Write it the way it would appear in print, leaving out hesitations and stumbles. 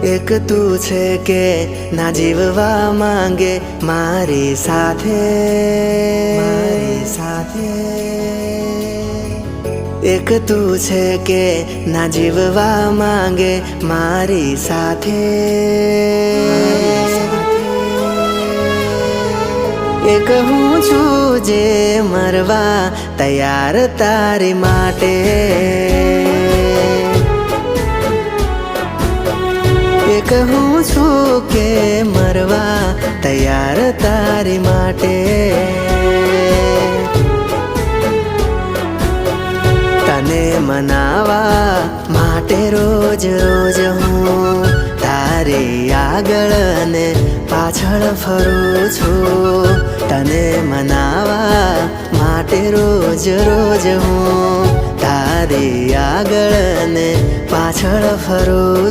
એક તું છે કે ના જીવવા માંગે મારી સાથે, મારી સાથે. એક તું છે કે ના જીવવા માંગે મારી સાથે. એક હું છું જે મરવા તૈયાર તારી માટે. એક હું છું કે મરવા તૈયાર તારી માટે. તને મનાવા માટે રોજ રોજ હું તારી આગળ ને પાછળ ફરું છું. તને મનાવા માટે રોજ રોજ હું તારી આગળ ને પાછળ ફરું